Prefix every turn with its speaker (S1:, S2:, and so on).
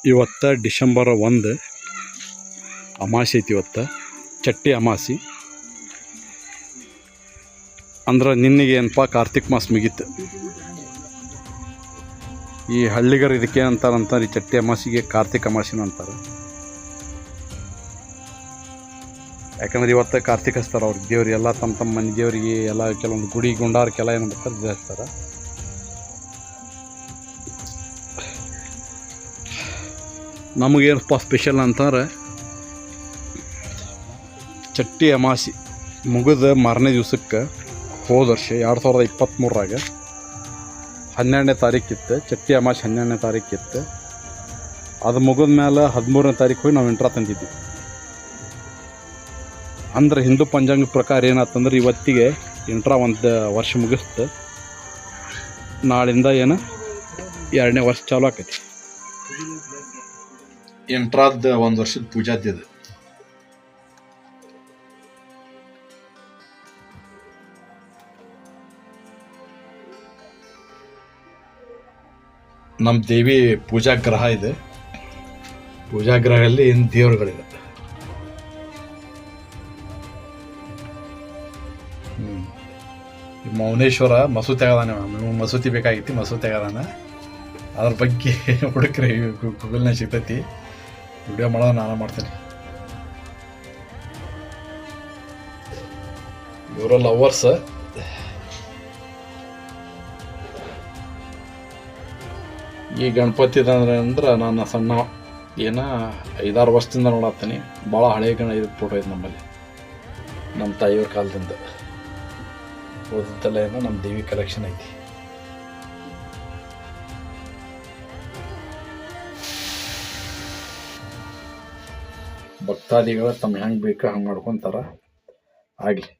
S1: ಇವತ್ತು ಡಿಸೆಂಬರ್ 1 ಅಮಾಸೆ ಐತಿ. ಇವತ್ತು ಚಟ್ಟಿ ಅಮಾಸೆ ಅಂದ್ರೆ ನಿನ್ನೆಗೆ ಏನಪ್ಪ ಕಾರ್ತಿಕ್ ಮಾಸ ಮುಗೀತು. ಈ ಹಳ್ಳಿಗರು ಇದಕ್ಕೆ ಅಂತಾರೆ ಈ ಚಟ್ಟಿ ಅಮಾಸೆಗೆ ಕಾರ್ತಿಕ್ ಅಮಾಸೆನೂ ಅಂತಾರೆ. ಯಾಕಂದ್ರೆ ಇವತ್ತು ಕಾರ್ತಿಕ್ ಹಚ್ತಾರೆ ಅವ್ರಿಗೆ ದೇವ್ರಿಗೆ ಎಲ್ಲ ತಮ್ಮ ಮನೆ ದೇವರಿಗೆ ಎಲ್ಲ ಕೆಲವೊಂದು ಗುಡಿ ಗುಂಡಾರಕ್ಕೆಲ್ಲ ಏನು ಮಾಡ್ತಾರೆ ಇದು ಹಚ್ತಾರೆ. ನಮಗೇನಪ್ಪ ಸ್ಪೆಷಲ್ ಅಂತಾರೆ ಚಟ್ಟಿ ಅಮಾಸೆ ಮುಗಿದ ಮಾರನೇ ದಿವ್ಸಕ್ಕೆ ಹೋದ ವರ್ಷ 2023ರಾಗ 12ನೇ ತಾರೀಕಿತ್ತು. ಚಟ್ಟಿ ಅಮಾಸೆ 12ನೇ ತಾರೀಕಿತ್ತು. ಅದು ಮುಗಿದ ಮೇಲೆ 13ನೇ ತಾರೀಕು ಹೋಗಿ ನಾವು ಇಂಟ್ರಾ ತಂದಿದ್ವಿ. ಅಂದ್ರೆ ಹಿಂದೂ ಪಂಚಾಂಗ ಪ್ರಕಾರ ಏನಾಯ್ತಂದ್ರೆ ಇವತ್ತಿಗೆ ಇಂಟ್ರಾ ಒಂದು ವರ್ಷ ಮುಗಿಸ್ತು. ನಾಳಿಂದ ಏನು 2ನೇ ವರ್ಷ ಚಾಲು ಆಕೈತಿ. ಇಂಟ್ರಾದ 1 ವರ್ಷದ ಪೂಜಾದಿದೆ. ನಮ್ಮ ದೇವಿ ಪೂಜಾಗ್ರಹ ಇದೆ. ಪೂಜಾಗ್ರಹದಲ್ಲಿ ಏನು ದೇವರುಗಳಿದೆ. ಮೌನೇಶ್ವರ ಮಸೂತಿ ಆಗದಾನೆ. ಮಸೂತಿ ಬೇಕಾಗಿತ್ತು, ಮಸೂತಿ ಆಗದಾನ. ಅದ್ರ ಬಗ್ಗೆ ಹುಡುಕ್ರಿ ಗೂಗಲ್ನಾಗ ಸಿಗ್ತೈತಿ. ವಿಡಿಯೋ ಮಾಡೋದು ನಾನು ಮಾಡ್ತೇನೆ. ಇವರ ಲವರ್ಸ್ ಈ ಗಣಪತಿ ಅಂದ್ರೆ ನಾನು ಸಣ್ಣ ಏನ 5-6 ವರ್ಷದಿಂದ ನೋಡತ್ತೀನಿ. ಭಾಳ ಹಳೆ ಇದು ಫೋಟೋ ಇದೆ ನಮ್ಮಲ್ಲಿ, ನಮ್ಮ ತಾಯಿಯವ್ರ ಕಾಲದಿಂದ ಓದಿದ್ದೆಲ್ಲ ಏನೋ ನಮ್ಮ ದೇವಿ ಕಲೆಕ್ಷನ್ ಐತಿ. ಭಕ್ತಾದಿಗಳು ತಮ್ಮ ಹೆಂಗೆ ಬೇಕು ಹಂಗೆ ಮಾಡ್ಕೊತಾರ. ಆಗಲಿ.